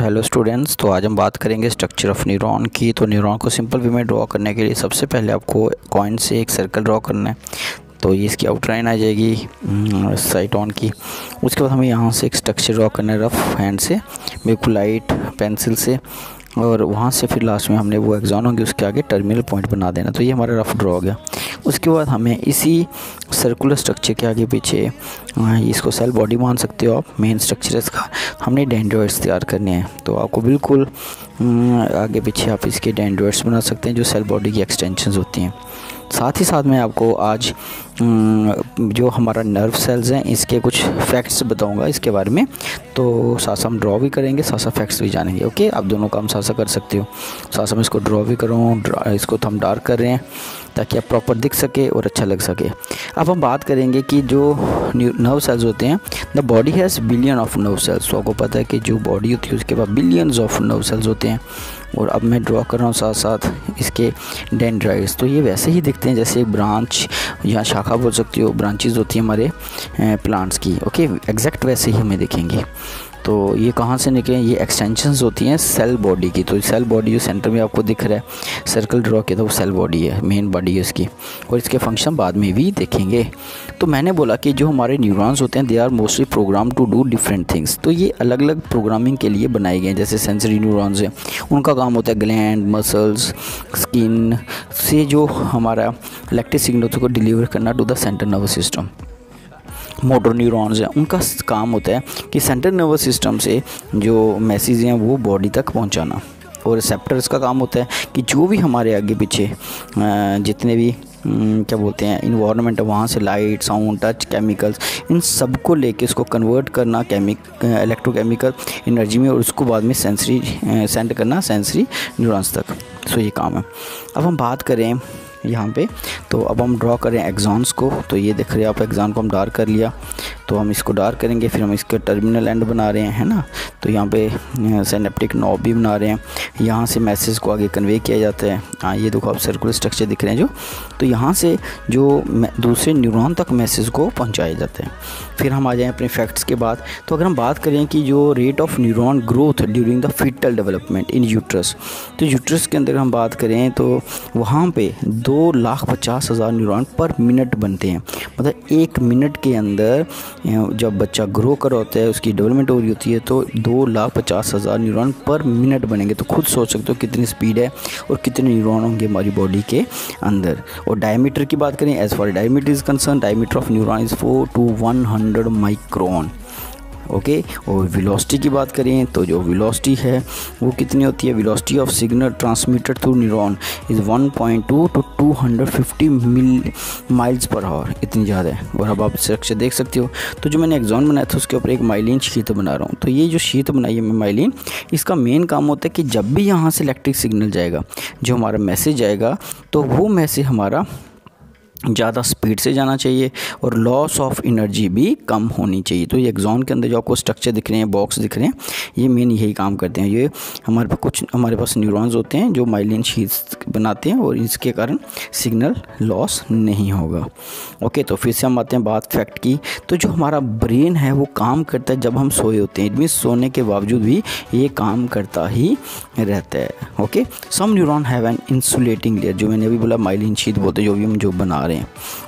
Hello students. तो आज हम बात करेंगे स्ट्रक्चर ऑफ न्यूरॉन की। तो न्यूरॉन को सिंपल वे में ड्रॉ करने के लिए सबसे पहले आपको कॉइन से एक सर्कल ड्रॉ करना है। तो ये इसकी आउटलाइन आ जाएगी साइटोन की। उसके बाद हमें यहाँ से एक स्ट्रक्चर ड्रॉ करना है रफ हैंड से, बिल्कुल लाइट पेंसिल से, और वहाँ से फिर लास्ट में हमने वो एक्सॉन होंगे उसके आगे टर्मिनल पॉइंट बना देना। तो ये हमारा रफ ड्रॉ हो गया। उसके बाद हमें इसी सर्कुलर स्ट्रक्चर के आगे पीछे इसको सेल बॉडी मान सकते हो आप, मेन स्ट्रक्चर इसका। हमने डेंड्राइट्स तैयार करने हैं, तो आपको बिल्कुल आगे पीछे आप इसके डेंड्राइट्स बना सकते हैं जो सेल बॉडी की एक्सटेंशंस होती हैं। साथ ही साथ मैं आपको आज जो हमारा नर्व सेल्स हैं इसके कुछ फैक्ट्स बताऊंगा इसके बारे में। तो साथ साथ हम ड्रॉ भी करेंगे, साथ साथ फैक्ट्स भी जानेंगे। ओके, आप दोनों काम साथ साथ कर सकते हो। साथ साथ मैं इसको ड्रॉ भी करूँ, इसको तो हम डार्क कर रहे हैं ताकि आप प्रॉपर दिख सके और अच्छा लग सके। अब हम बात करेंगे कि जो नर्व सेल्स होते हैं, the body has billion of nerve cells. तो आपको पता है कि जो बॉडी होती है उसके पास बिलियंस ऑफ नर्व सेल्स होते हैं। और अब मैं ड्रॉ कर रहा हूँ साथ साथ इसके डेंड्राइट्स। तो ये वैसे ही दिखते हैं जैसे एक ब्रांच या शाखा बोल सकती हो, ब्रांचेस होती हैं हमारे प्लांट्स की। ओके, एग्जैक्ट वैसे ही हमें दिखेंगे। तो ये कहाँ से निकले? ये एक्सटेंशंस होती हैं सेल बॉडी की। तो सेल बॉडी जो सेंटर में आपको दिख रहा है सर्कल ड्रॉ किया था, वो सेल बॉडी है, मेन बॉडी है इसकी। और इसके फंक्शन बाद में भी देखेंगे। तो मैंने बोला कि जो हमारे न्यूरॉन्स होते हैं they are mostly program to do different things. तो ये अलग अलग प्रोग्रामिंग के लिए बनाए गए हैं। जैसे सेंसरी न्यूरॉन्स हैं, उनका काम होता है ग्लैंड, मसल्स, स्किन से जो हमारा इलेक्ट्रिक सिग्नल को डिलीवर करना to the central nervous system. Motor neurons हैं, उनका काम होता है कि सेंट्रल नर्वस सिस्टम से जो मैसेज हैं वो बॉडी तक पहुंचाना। और रिसेप्टर्स का काम होता है कि जो भी हमारे आगे पीछे जितने भी क्या बोलते हैं इन्वायरमेंट है, वहाँ से लाइट, साउंड, टच, केमिकल्स, इन सब को लेके इसको कन्वर्ट करना इलेक्ट्रोकेमिकल एनर्जी में, और उसको बाद में सेंसरी सेंड करना सेंसरी न्यूरॉन्स तक। सो ये काम है। अब हम बात करें यहाँ पे, तो अब हम ड्रॉ करें एक्सॉन्स को। तो ये देख रहे हैं आप, एक्सॉन को हम डार्क कर लिया। तो हम इसको डार्क करेंगे, फिर हम इसके टर्मिनल एंड बना रहे हैं, है ना। तो यहाँ पे सिनेप्टिक नॉब भी बना रहे हैं, यहाँ से मैसेज को आगे कन्वे किया जाता है। हाँ, ये देखो आप सर्कुलर स्ट्रक्चर दिख रहे हैं जो। तो यहाँ से जो दूसरे न्यूरॉन तक मैसेज को पहुँचाया जाता है। फिर हम आ जाएँ अपने फैक्ट्स के बाद। तो अगर हम बात करें कि जो rate of neuron growth during the foetal development in uterus, तो यूट्रस के अंदर हम बात करें तो वहाँ पे 2,50,000 न्यूरॉन पर मिनट बनते हैं। मतलब 1 मिनट के अंदर जब बच्चा ग्रो कर होता है, उसकी डेवलपमेंट हो रही होती है, तो 2,50,000 न्यूरॉन पर मिनट बनेंगे। तो खुद सोच सकते हो कितनी स्पीड है और कितने न्यूरॉन होंगे हमारी बॉडी के अंदर। और डायमीटर की बात करें, as for diameter is concern, diameter of neuron is 4 to 100 micron. Okay, और वेलोसिटी की बात करें तो जो वेलोसिटी है वो कितनी होती है? Velocity of signal transmitted through neuron is 1.2 to 250 miles per hour, इतनी ज़्यादा है। और अब आप स्ट्रक्चर देख सकते हो। तो जो मैंने एक्सॉन बनाया था उसके ऊपर एक माइलिन शीट बना रहा हूँ। तो ये जो शीट बनाई है मैं माइलिन, इसका मेन काम होता है कि जब भी यहाँ से इलेक्ट्रिक सिग्नल जाएगा, जो हमारा मैसेज आएगा, तो वो मैसेज हमारा ज़्यादा स्पीड से जाना चाहिए और लॉस ऑफ एनर्जी भी कम होनी चाहिए। तो ये एक्सॉन के अंदर जो आपको स्ट्रक्चर दिख रहे हैं, बॉक्स दिख रहे हैं, ये मेन यही काम करते हैं। ये हमारे पास न्यूरॉन्स होते हैं जो माइलिन शीट्स बनाते हैं, और इसके कारण सिग्नल लॉस नहीं होगा। ओके, तो फिर से हम आते हैं बात फैक्ट की। तो जो हमारा ब्रेन है वो काम करता है जब हम सोए होते हैं। इट मीन्स सोने के बावजूद भी ये काम करता ही रहता है। Okay, some neuron have an insulating layer, जो मैंने अभी बोला माइलिन शीट बोलते हैं, जो भी हम जो बना रहे हैं।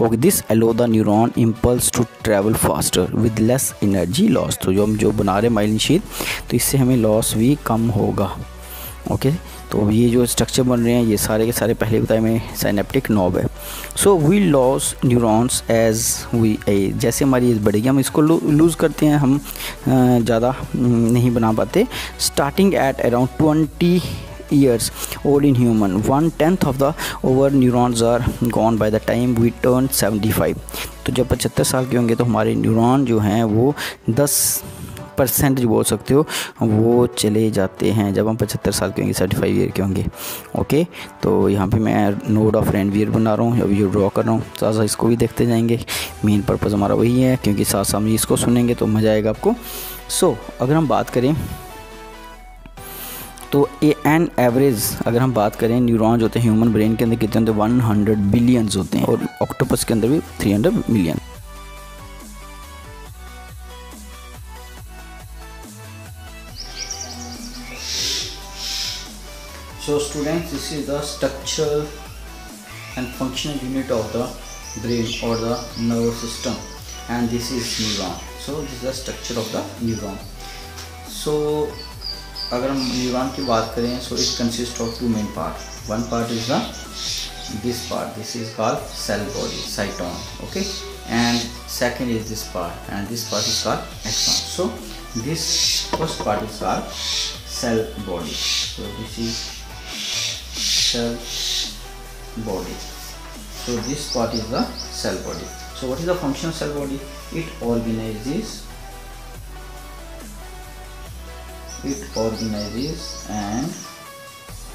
Okay, this allow the neuron impulse to travel faster with less energy loss. तो जो हम जो बना रहे हैं माइलिन शीट, तो इससे हमें लॉस भी कम होगा। ओके, तो ये जो स्ट्रक्चर बन रहे हैं ये सारे के सारे पहले बताए मैं सिनेप्टिक नॉब है। So we loss neurons as we age, जैसे हमारी एज बढ़ेगी हम इसको लूज़ करते हैं, हम ज़्यादा नहीं बना पाते। Starting at around 20 years old in human, 1/10 of the our neurons are gone by the time we turn 75। तो जब 75 साल के होंगे तो हमारे न्यूरॉन जो हैं वो 10% जो बोल सकते हो वो चले जाते हैं जब हम 75 साल के होंगे, 75 ईयर के होंगे। ओके, तो यहाँ पे मैं नोड ऑफ रेनवियर बना रहा हूँ, अभी जो ड्रॉ कर रहा हूँ। साथ साथ इसको भी देखते जाएंगे, मेन पर्पज़ हमारा वही है, क्योंकि साथ साथ इसको सुनेंगे तो मज़ा आएगा आपको। सो अगर हम बात करें तो एन एवरेज अगर हम बात करें न्यूरॉन जो होते हैं ह्यूमन ब्रेन के अंदर कितने होते हैं? 100 बिलियंस होते हैं, और ऑक्टोपस के अंदर भी 300 million. So students, this is the structure and functional unit of the brain or the nerve system, and this is neuron. So this is the structure of the neuron. So अगर हम neuron की बात करें, so it consists of two main parts. One part is the this part, this is called cell body, cytosol, okay, and second is this part, and this part is called axon. So this first part is called cell body. So this is cell body. So this part is the cell body. So what is the function of cell body? It organizes and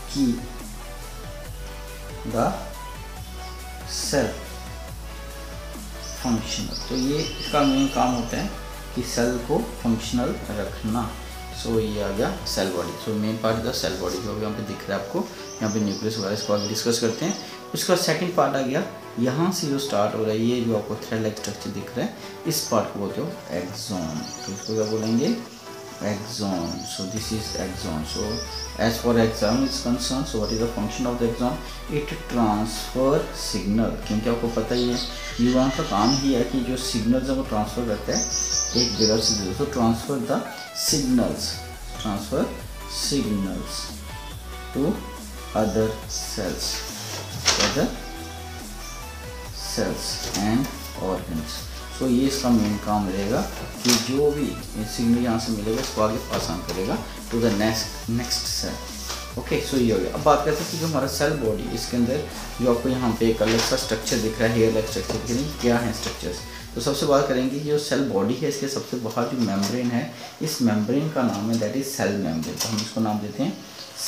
keep the cell functional. तो ये इसका main काम होता है कि cell को functional रखना. सो ये आ गया cell body. So main part the cell body जो यहाँ पे दिख रहा है आपको, यहाँ पे न्यूक्लियस वगैरह, इसको आगे डिस्कस करते हैं. उसका सेकंड पार्ट आ गया, यहाँ से जो स्टार्ट हो रहा है, ये जो आपको थ्रेड लाइक स्ट्रक्चर दिख रहा है, इस पार्ट को बोलते हो एक्सॉन. तो इसको क्या बोलेंगे? Axon. So this is axon. So as for axon is concern, so what is the function of the axon? It transfer signal. क्योंकि आपको पता ही है न्यूरॉन का काम ही है कि जो सिग्नल्स है वो ट्रांसफर करता है एक जगह से दूसरे. So transfer the signals to other cells and organs. So ये इसका मेन काम रहेगा कि जो भी सिग्नल यहाँ से मिलेगा इसको आगे पास ऑन करेगा to the next cell. Okay, so ये हो गया. अब बात करते हैं कि जो हमारा सेल बॉडी, इसके अंदर जो आपको यहाँ पे एक अलग सा स्ट्रक्चर दिख रहा है, हेयर लाइक स्ट्रक्चर दिख रही है, क्या है स्ट्रक्चर्स. तो सबसे बात करेंगे कि जो सेल बॉडी है इसके सबसे बाहर जो मेम्ब्रेन है, इस मेम्ब्रेन का नाम है दैट इज सेल मेम्ब्रेन. तो हम इसको नाम देते हैं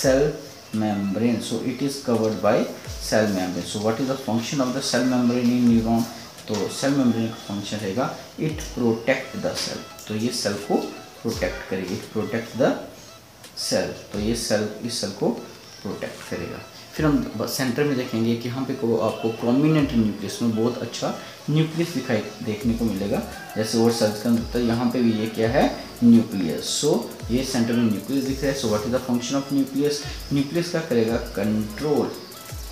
cell membrane. So it is covered by cell membrane. So what is the function of the cell membrane in neuron? तो सेल मेम्ब्रेन का फंक्शन रहेगा इट प्रोटेक्ट द सेल. तो ये सेल को प्रोटेक्ट करेगी. It protect the cell. तो ये cell इस सेल को प्रोटेक्ट करेगा. फिर हम सेंटर में देखेंगे कि यहाँ पे को आपको प्रोमिनेंट न्यूक्लियस में बहुत अच्छा न्यूक्लियस दिखाई देखने को मिलेगा. जैसे और सेल्स का अंदर यहाँ पे भी ये क्या है? न्यूक्लियस. सो ये सेंटर में न्यूक्लियस दिख रहा है. सो what is the function of nucleus? Nucleus क्या करेगा? कंट्रोल.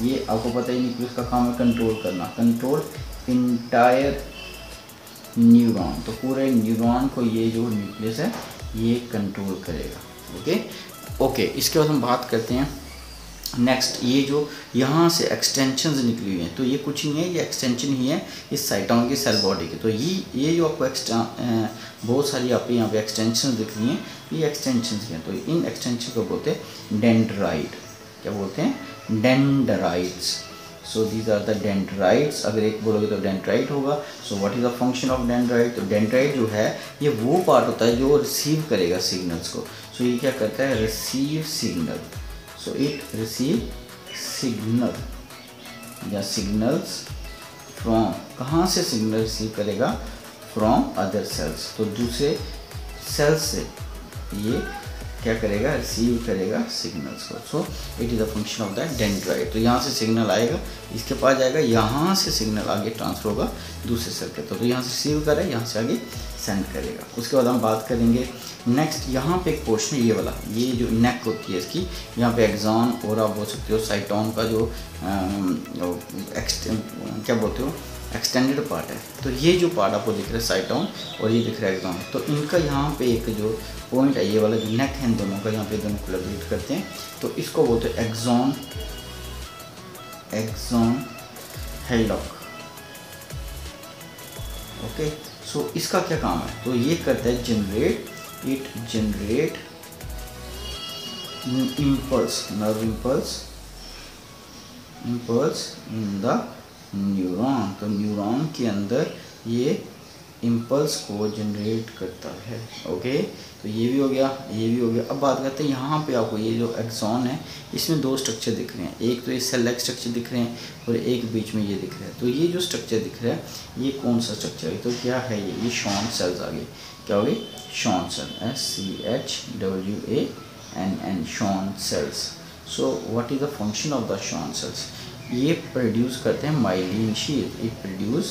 ये आपको पता है न्यूक्लियस का काम है कंट्रोल करना. Control entire neuron. तो पूरे न्यूरॉन को ये जो न्यूक्लियस है ये कंट्रोल करेगा. ओके, इसके बाद हम बात करते हैं नेक्स्ट. ये जो यहाँ से एक्सटेंशंस निकली हुई हैं, तो ये कुछ नहीं है, ये एक्सटेंशन ही है इस साइटोन की सेल बॉडी की. तो ये जो आपको बहुत सारी आपको यहाँ पे एक्सटेंशन दिख रही हैं, ये एक्सटेंशंस हैं. तो इन एक्सटेंशन को बोलते हैं डेंड्राइट. क्या बोलते हैं? Dendrites. So these are the dendrites. अगर एक बोलोगे तो डेंड्राइट होगा. So what is the function of dendrite? तो डेंड्राइट जो है ये वो पार्ट होता है जो रिसीव करेगा सिग्नल्स को. सो ये क्या करता है? Receive signal. So it receive signal या signals from, कहाँ से सिग्नल रिसीव करेगा? From other sales. तो दूसरे सेल्स से ये क्या करेगा? रिसीव करेगा सिग्नल्स को. So it is the function of the dendrite. तो यहाँ से सिग्नल आएगा, इसके पास जाएगा, यहाँ से सिग्नल आगे ट्रांसफर होगा दूसरे सेल के. तो यहाँ से रिसीव करेगा, यहाँ से आगे सेंड करेगा. उसके बाद हम बात करेंगे नेक्स्ट. यहाँ पे एक पोर्शन है ये वाला, ये जो नेक होती है इसकी, यहाँ पे एक्सॉन और आप बोल सकते हो साइटोन का जो क्या बोलते हो एक्सटेंडेड पार्ट है. तो ये जो पार्ट आपको दिख रहा है साइटोन और ये दिख रहा है एक्सॉन, तो इनका यहाँ पे एक जो पॉइंट है, ये वाला जो नेक है इन दोनों का, यहाँ पे दोनों कोलैबोरेट करते हैं. तो इसको बोलते हैं एक्सॉन हेलॉक. ओके, सो इसका क्या काम है? तो ये करता है generate impulse, nerve impulse in the neuron. तो न्यूरॉन के अंदर ये इम्पल्स को जनरेट करता है. ओके, तो ये भी हो गया, ये भी हो गया. अब बात करते हैं यहाँ पे आपको ये जो एक्सॉन है इसमें दो स्ट्रक्चर दिख रहे हैं. एक तो ये सेल लाइक स्ट्रक्चर दिख रहे हैं और एक बीच में ये दिख रहा है. तो ये जो स्ट्रक्चर दिख रहा है ये कौन सा स्ट्रक्चर है? तो क्या है ये शॉन सेल्स. आगे क्या हो गई? Schwann cell. SCHWANN Schwann cells. So what is the function of the Schwann cells? ये प्रोड्यूस करते हैं myelin sheath. It produce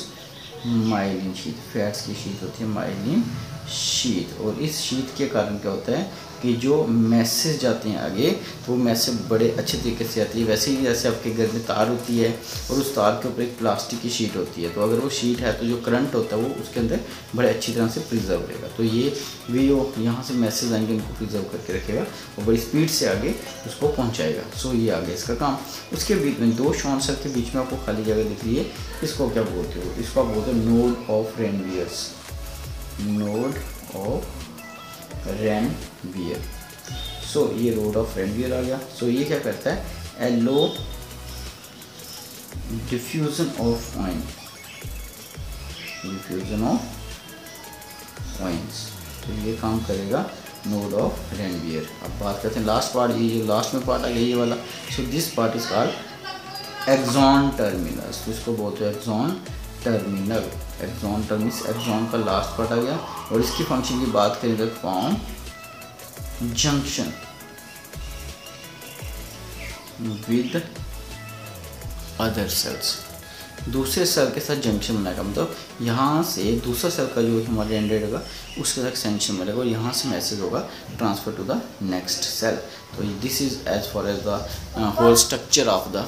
myelin sheath. Fats की शीथ होती है माइलिन शीथ. और इस शीथ के कारण क्या होता है कि जो मैसेज जाते हैं आगे तो वो मैसेज बड़े अच्छे तरीके से आती है। वैसे ही जैसे आपके घर में तार होती है और उस तार के ऊपर एक प्लास्टिक की शीट होती है, तो अगर वो शीट है तो जो करंट होता है वो उसके अंदर बड़े अच्छी तरह से प्रिजर्व रहेगा। तो ये वीडियो यहाँ से मैसेज आएंगे उनको प्रिजर्व करके रखेगा और बड़ी स्पीड से आगे उसको पहुँचाएगा। सो ये आ गया इसका काम। उसके बीच में 2 शॉन सेल के बीच में आपको खाली जगह दिख रही है, इसको क्या बोलते हो? इसको आप बोलते हो node of Ranviers, node of Ranvier. So ये रोड ऑफ रेनवियर आ गया। सो ये क्या करता है? Allow diffusion of ion, diffusion of ions. तो ये काम करेगा नोड ऑफ रेनवियर। अब बात करते हैं लास्ट पार्ट, ये जो लास्ट में पार्ट आ गया ये वाला। So this part is called axon terminus. तो इसको बोलते हैं axon terminal, axon terminus, axon का लास्ट पार्ट आ गया। और इसकी फंक्शन की बात करें तो form junction with other cells, दूसरे सेल के साथ जंक्शन बनाएगा। मतलब यहाँ से दूसरा सेल का जो हमारे रेंडेड होगा उसके साथ एक्सटेंशन बनेगा और यहाँ से मैसेज होगा transfer to the next cell. तो this is as far as the whole structure of the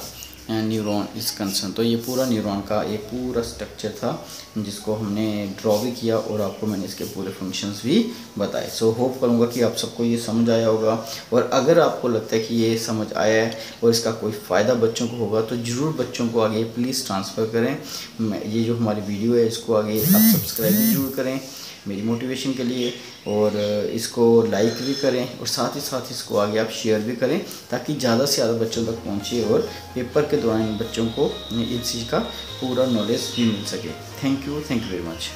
neuron is concern. तो ये पूरा न्यूरॉन का एक पूरा स्ट्रक्चर था जिसको हमने ड्रॉ भी किया और आपको मैंने इसके पूरे फंक्शंस भी बताए। सो होप करूँगा कि आप सबको ये समझ आया होगा। और अगर आपको लगता है कि ये समझ आया है और इसका कोई फ़ायदा बच्चों को होगा तो ज़रूर बच्चों को आगे प्लीज़ ट्रांसफ़र करें। ये जो हमारी वीडियो है इसको आगे आप सब्सक्राइब भी जरूर करें मेरी मोटिवेशन के लिए, और इसको लाइक भी करें और साथ ही साथ इसको आगे आप शेयर भी करें ताकि ज़्यादा से ज़्यादा बच्चों तक पहुँचे और पेपर के दौरान बच्चों को इस चीज़ का पूरा नॉलेज भी मिल सके। Thank you very much.